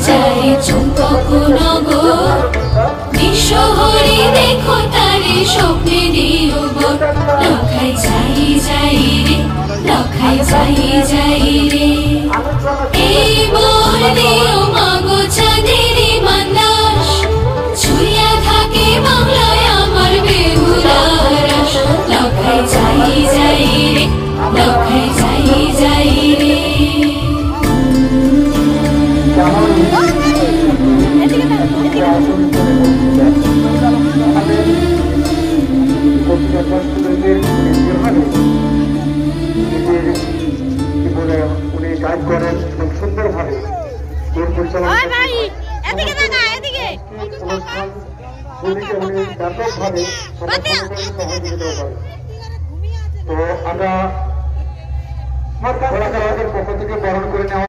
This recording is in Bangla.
যায় চম্পকনগর, বিশ্বহরি দেখো তারে স্বপ্নে দিও বর। লখাই যাই রে, লখাই যাই রে, এই বর দিও মাগো চাঁদেরি মান্দাস। ছুঁয়া থাকে বাংলায় আমার বেহুলার রাস। লখাই যাই রে, লখাই যাই রে। উনি গাইড করেন খুব সুন্দরভাবে ব্যাপকভাবে তো আমরা পক্ষ থেকে বরণ করে নেওয়া